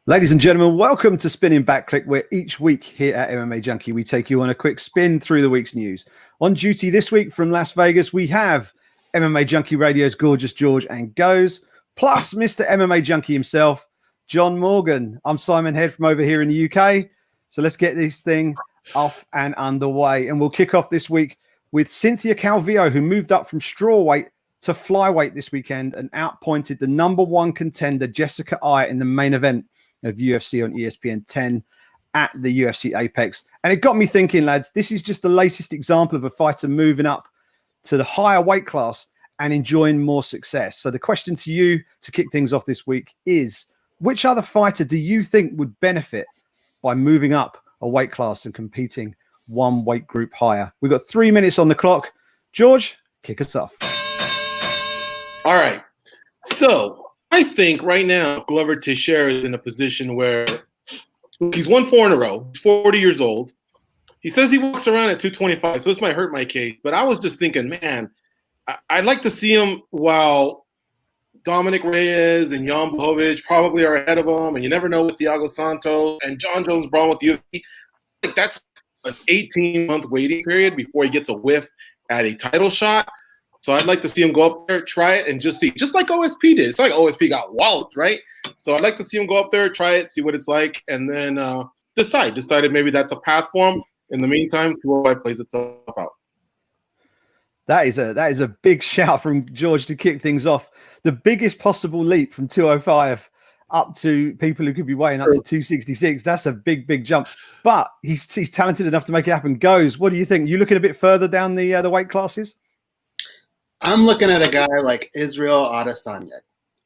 Ladies and gentlemen, welcome to Spinning Back Clique, where each week here at MMA Junkie, we take you on a quick spin through the week's news. On duty this week from Las Vegas, we have MMA Junkie Radio's Gorgeous George and Goes, plus Mr. MMA Junkie himself, John Morgan. I'm Simon Head from over here in the UK. So let's get this thing off and underway. And we'll kick off this week with Cynthia Calvillo, who moved up from strawweight to flyweight this weekend and outpointed the number one contender, Jessica Eye, in the main event of UFC on ESPN 10 at the UFC Apex. And it got me thinking, lads, this is just the latest example of a fighter moving up to the higher weight class and enjoying more success. So the question to you to kick things off this week is, which other fighter do you think would benefit by moving up a weight class and competing one weight group higher? We've got 3 minutes on the clock. George, kick us off. All right. So I think right now Glover Teixeira is in a position where he's won 4 in a row. He's 40 years old. He says he walks around at 225, so this might hurt my case. But I was just thinking, man, I'd like to see him while Dominic Reyes and Jan Blachowicz probably are ahead of him, and you never know with Thiago Santos and John Jones Brown with the UFC. I think that's an 18-month waiting period before he gets a whiff at a title shot. So I'd like to see him go up there, try it, and just see. Just like OSP did. It's like OSP got walloped, right? So I'd like to see him go up there, try it, see what it's like, and then decide if maybe that's a path for him. In the meantime, 205 plays itself out. That is a big shout from George to kick things off. The biggest possible leap from 205 up to people who could be weighing up to 266. That's a big, big jump. But he's talented enough to make it happen. Goes, what do you think? You looking a bit further down the weight classes? I'm looking at a guy like Israel Adesanya.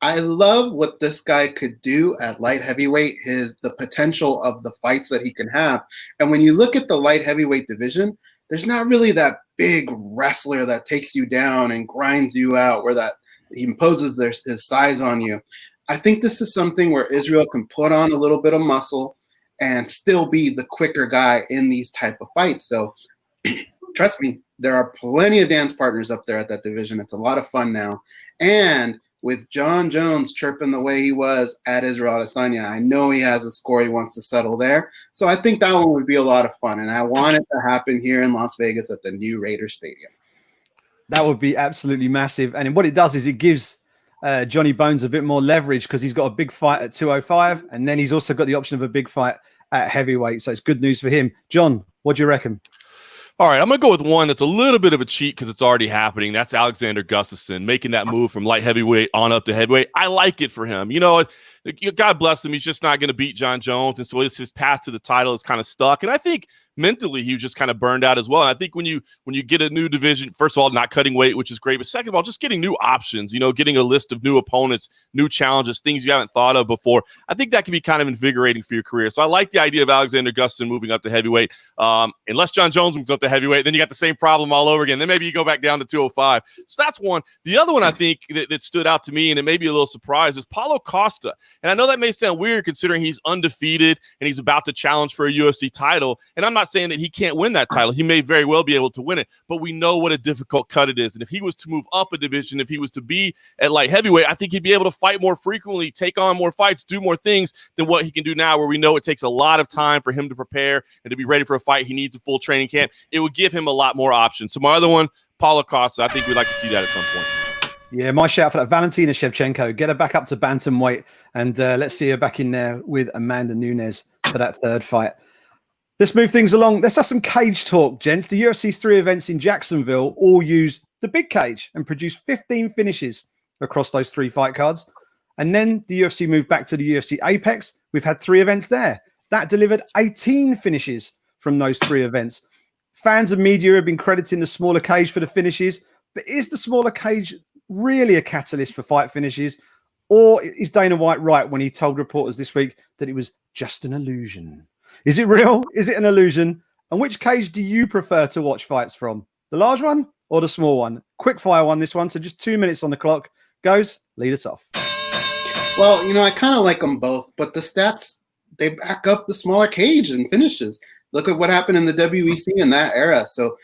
I love what this guy could do at light heavyweight, the potential of the fights that he can have. And when you look at the light heavyweight division, there's not really that big wrestler that takes you down and grinds you out, where that he imposes his size on you. I think this is something where Israel can put on a little bit of muscle and still be the quicker guy in these type of fights. So trust me, there are plenty of dance partners up there at that division. It's a lot of fun now. And with John Jones chirping the way he was at Israel Adesanya, I know he has a score he wants to settle there. So I think that one would be a lot of fun. And I want it to happen here in Las Vegas at the new Raiders Stadium. That would be absolutely massive. And what it does is it gives Johnny Bones a bit more leverage because he's got a big fight at 205. And then he's also got the option of a big fight at heavyweight. So it's good news for him. John, what do you reckon? All right, I'm going to go with one that's a little bit of a cheat because it's already happening. That's Alexander Gustafsson making that move from light heavyweight on up to heavyweight. I like it for him. You know, God bless him. He's just not going to beat John Jones. And so his path to the title is kind of stuck. And I think mentally he was just kind of burned out as well. And I think when you get a new division, first of all, not cutting weight, which is great. But second of all, just getting new options, you know, getting a list of new opponents, new challenges, things you haven't thought of before. I think that can be kind of invigorating for your career. So I like the idea of Alexander Gustafsson moving up to heavyweight. Unless John Jones moves up to heavyweight, then you got the same problem all over again. Then maybe you go back down to 205. So that's one. The other one I think that stood out to me, and it may be a little surprise, is Paulo Costa. And I know that may sound weird considering he's undefeated and he's about to challenge for a UFC title. And I'm not saying that he can't win that title. He may very well be able to win it, but we know what a difficult cut it is. And if he was to move up a division, if he was to be at light heavyweight, I think he'd be able to fight more frequently, take on more fights, do more things than what he can do now, where we know it takes a lot of time for him to prepare and to be ready for a fight. He needs a full training camp. It would give him a lot more options. So my other one, Paulo Costa, I think we'd like to see that at some point. Yeah, my shout for that, Valentina Shevchenko. Get her back up to bantamweight, and let's see her back in there with Amanda Nunes for that third fight. Let's move things along. Let's have some cage talk, gents. The UFC's 3 events in Jacksonville all use the big cage and produce 15 finishes across those 3 fight cards. And then the UFC moved back to the UFC Apex. We've had 3 events there. That delivered 18 finishes from those 3 events. Fans and media have been crediting the smaller cage for the finishes, but is the smaller cage really a catalyst for fight finishes? Or is Dana White right when he told reporters this week that it was just an illusion? Is it real? Is it an illusion? And which cage do you prefer to watch fights from? The large one or the small one? Quick fire one, this one. So just 2 minutes on the clock. Goes, lead us off. Well, you know, I kind of like them both, but the stats, they back up the smaller cage and finishes. Look at what happened in the WEC in that era. So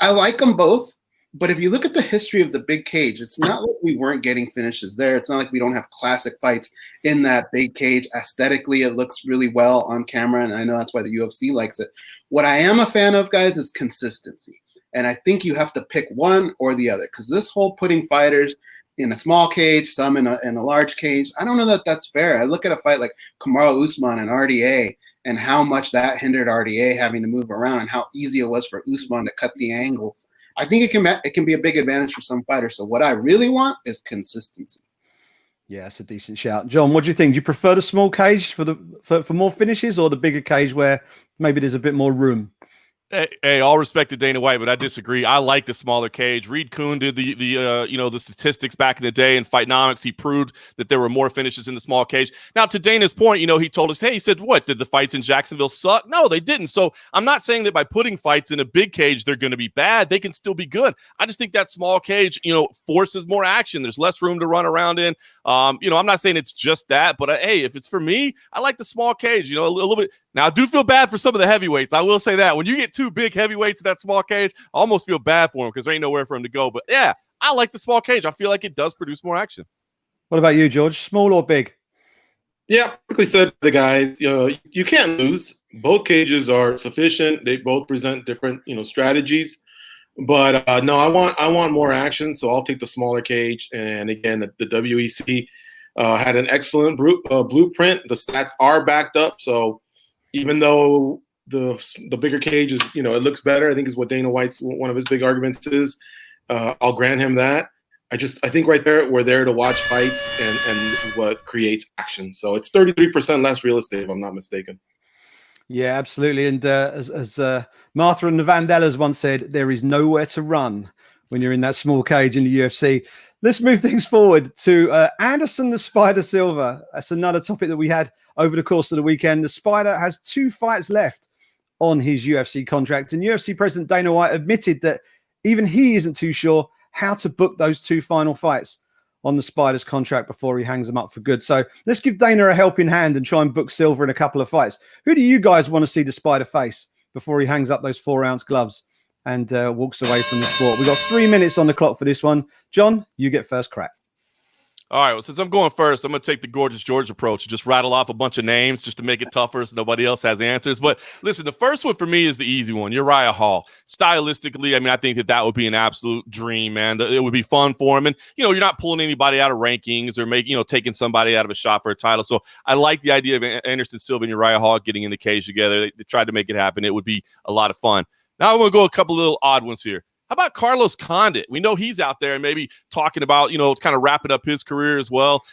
I like them both. But if you look at the history of the big cage, it's not like we weren't getting finishes there. It's not like we don't have classic fights in that big cage. Aesthetically, it looks really well on camera, and I know that's why the UFC likes it. What I am a fan of, guys, is consistency. And I think you have to pick one or the other, because this whole putting fighters in a small cage, some in a large cage, I don't know that that's fair. I look at a fight like Kamaru Usman and RDA and how much that hindered RDA having to move around and how easy it was for Usman to cut the angles. I think it can be a big advantage for some fighters. So what I really want is consistency. Yeah, that's a decent shout. John, what do you think? Do you prefer the small cage for more finishes, or the bigger cage where maybe there's a bit more room? Hey, all respect to Dana White, but I disagree. I like the smaller cage. Reed Kuhn did the statistics back in the day in Fightnomics. He proved that there were more finishes in the small cage. Now, to Dana's point, he told us, hey, he said, what, did the fights in Jacksonville suck? No, they didn't. So I'm not saying that by putting fights in a big cage, they're going to be bad. They can still be good. I just think that small cage, forces more action. There's less room to run around in. I'm not saying it's just that, but hey, if it's for me, I like the small cage, a little bit. Now, I do feel bad for some of the heavyweights. I will say that. When you get two big heavyweights in that small cage, I almost feel bad for them because there ain't nowhere for them to go. But, yeah, I like the small cage. I feel like it does produce more action. What about you, George? Small or big? Yeah, quickly said to the guys, you can't lose. Both cages are sufficient. They both present different, strategies. But, no, I want more action, so I'll take the smaller cage. And, again, the WEC had an excellent blueprint. The stats are backed up, so even though the bigger cage is, it looks better, I think is what Dana White's one of his big arguments is. I'll grant him that. I think right there, we're there to watch fights, and this is what creates action. So it's 33% less real estate, if I'm not mistaken. Yeah, absolutely. And as Martha and the Vandellas once said, there is nowhere to run when you're in that small cage in the UFC. Let's move things forward to Anderson the Spider Silva. That's another topic that we had over the course of the weekend. The Spider has 2 fights left on his UFC contract, and UFC President Dana White admitted that even he isn't too sure how to book those 2 final fights on the Spider's contract before he hangs them up for good. So let's give Dana a helping hand and try and book Silva in a couple of fights. Who do you guys want to see the Spider face before he hangs up those 4-ounce gloves and walks away from the sport? We've got 3 minutes on the clock for this one. John, you get first crack. All right, well, since I'm going first, I'm going to take the Gorgeous George approach and just rattle off a bunch of names just to make it tougher so nobody else has answers. But listen, the first one for me is the easy one, Uriah Hall. Stylistically, I think that would be an absolute dream, man. It would be fun for him. And, you're not pulling anybody out of rankings or taking somebody out of a shot for a title. So I like the idea of Anderson Silva and Uriah Hall getting in the cage together. They tried to make it happen. It would be a lot of fun. Now I'm going to go a couple little odd ones here. How about Carlos Condit? We know he's out there and maybe talking about, kind of wrapping up his career as well.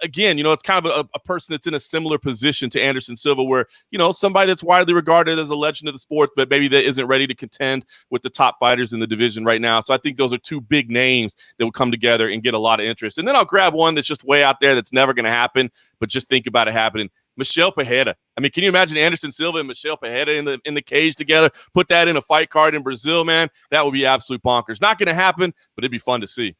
Again, it's kind of a person that's in a similar position to Anderson Silva where, somebody that's widely regarded as a legend of the sport, but maybe that isn't ready to contend with the top fighters in the division right now. So I think those are 2 big names that will come together and get a lot of interest. And then I'll grab one that's just way out there that's never going to happen, but just think about it happening. Michel Pereira. Can you imagine Anderson Silva and Michel Pereira in the cage together? Put that in a fight card in Brazil, man. That would be absolute bonkers. Not going to happen, but it'd be fun to see.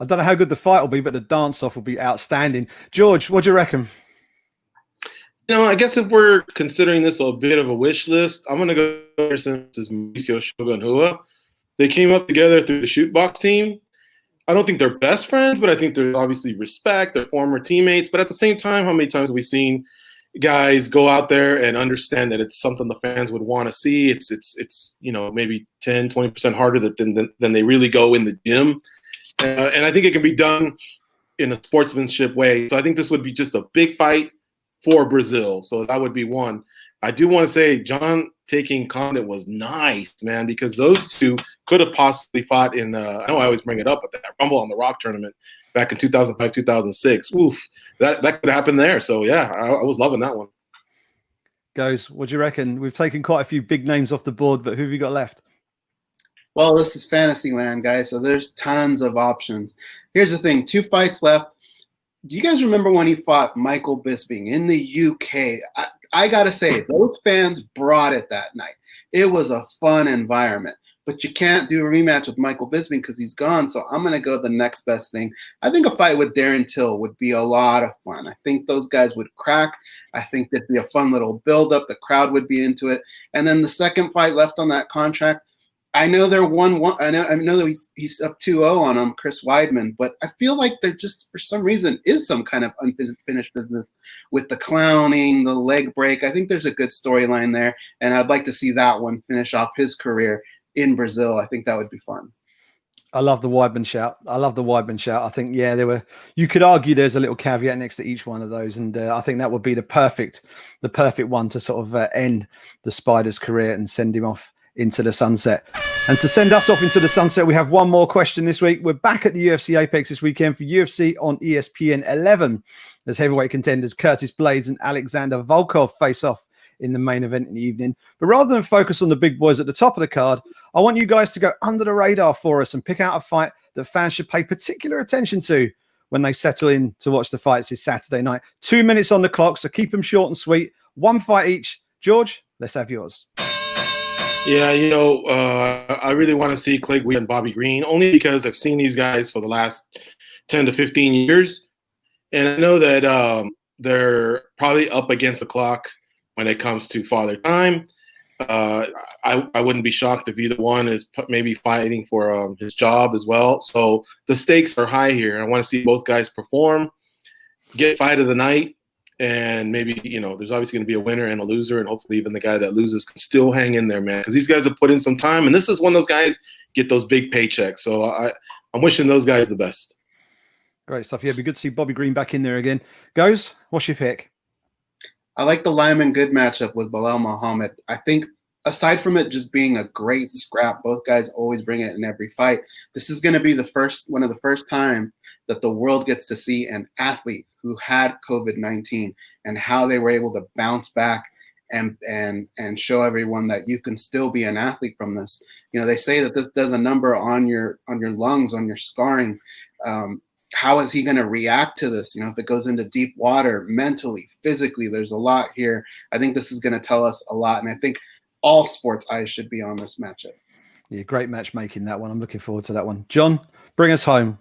I don't know how good the fight will be, but the dance-off will be outstanding. George, what do you reckon? I guess if we're considering this a bit of a wish list, I'm going to go Anderson versus Mauricio Shogun Rua. They came up together through the shoot box team. I don't think they're best friends, but I think there's obviously respect. They're former teammates. But at the same time, how many times have we seen guys go out there and understand that it's something the fans would want to see? It's maybe 10, 20% harder than they really go in the gym. And I think it can be done in a sportsmanship way. So I think this would be just a big fight for Brazil. So that would be one. I do want to say John taking Condit was nice, man, because those 2 could have possibly fought in, I know I always bring it up, but that Rumble on the Rock tournament back in 2005, 2006. Oof, that could happen there. So, yeah, I was loving that one. Goes, what do you reckon? We've taken quite a few big names off the board, but who have you got left? Well, this is fantasy land, guys, so there's tons of options. Here's the thing, 2 fights left. Do you guys remember when he fought Michael Bisping in the UK? I got to say, those fans brought it that night. It was a fun environment. But you can't do a rematch with Michael Bisping because he's gone, so I'm going to go the next best thing. I think a fight with Darren Till would be a lot of fun. I think those guys would crack. I think that'd be a fun little build-up. The crowd would be into it. And then the second fight left on that contract, I know they're 1-1. I know that he's up 2-0 on him, Chris Weidman, but I feel like there just, for some reason, is some kind of unfinished business with the clowning, the leg break. I think there's a good storyline there, and I'd like to see that one finish off his career in Brazil. I think that would be fun. I love the Weidman shout. I think, yeah, you could argue there's a little caveat next to each one of those. And I think that would be the perfect one to sort of end the Spider's career and send him off into the sunset. And to send us off into the sunset, we have one more question this week. We're back at the UFC Apex this weekend for UFC on ESPN 11 as heavyweight contenders Curtis Blades and Alexander Volkov face off in the main event in the evening. But rather than focus on the big boys at the top of the card, I want you guys to go under the radar for us and pick out a fight that fans should pay particular attention to when they settle in to watch the fights this Saturday night. 2 minutes on the clock, so keep them short and sweet. One fight each. George, let's have yours. Yeah, I really want to see Clay Guida and Bobby Green, only because I've seen these guys for the last 10 to 15 years. And I know that they're probably up against the clock when it comes to Father Time. I wouldn't be shocked if either one is maybe fighting for his job as well. So the stakes are high here. I want to see both guys perform, get fight of the night, and maybe, there's obviously going to be a winner and a loser, and hopefully even the guy that loses can still hang in there, man, because these guys have put in some time, and this is when those guys get those big paychecks. So I'm wishing those guys the best. Great stuff. Yeah, it'd be good to see Bobby Green back in there again. Goes, what's your pick? I like the Lyman Good matchup with Bilal Muhammad. I think aside from it just being a great scrap, both guys always bring it in every fight. This is going to be one of the first time that the world gets to see an athlete who had COVID-19 and how they were able to bounce back and show everyone that you can still be an athlete from this. They say that this does a number on your lungs, on your scarring. How is he going to react to this? If it goes into deep water, mentally, physically, there's a lot here. I think this is going to tell us a lot. And I think all sports eyes should be on this matchup. Yeah, great matchmaking, that one. I'm looking forward to that one. John, bring us home.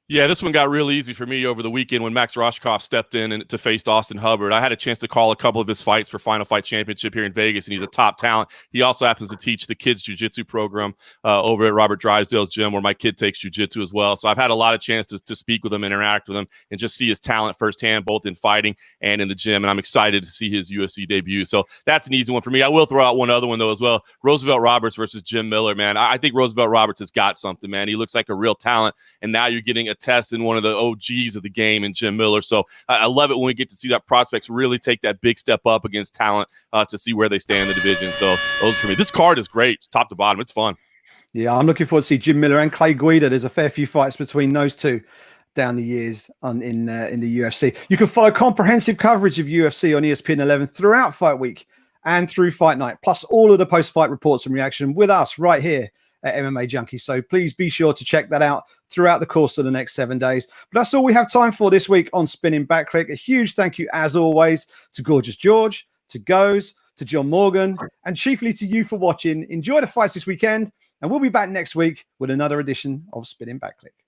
Yeah, this one got real easy for me over the weekend when Max Roshkoff stepped in and to face Austin Hubbard. I had a chance to call a couple of his fights for Final Fight Championship here in Vegas, and he's a top talent. He also happens to teach the kids jiu-jitsu program over at Robert Drysdale's gym, where my kid takes jiu-jitsu as well. So I've had a lot of chances to speak with him, interact with him, and just see his talent firsthand, both in fighting and in the gym. And I'm excited to see his UFC debut. So that's an easy one for me. I will throw out one other one, though, as well. Roosevelt Roberts versus Jim Miller, man. I think Roosevelt Roberts has got something, man. He looks like a real talent, and now you're getting a test in one of the OGs of the game in Jim Miller. So I love it when we get to see that prospects really take that big step up against talent to see where they stand in the division. So those for me. This card is great. It's top to bottom. It's fun. Yeah, I'm looking forward to see Jim Miller and Clay Guida. There's a fair few fights between those two down the years in the UFC. You can follow comprehensive coverage of UFC on ESPN 11 throughout fight week and through fight night, plus all of the post-fight reports and reaction with us right here at MMA Junkie. So please be sure to check that out throughout the course of the next 7 days. But that's all we have time for this week on Spinning Back Clique. A huge thank you, as always, to Gorgeous George, to Goes, to John Morgan, and chiefly to you for watching. Enjoy the fights this weekend, and we'll be back next week with another edition of Spinning Back Clique.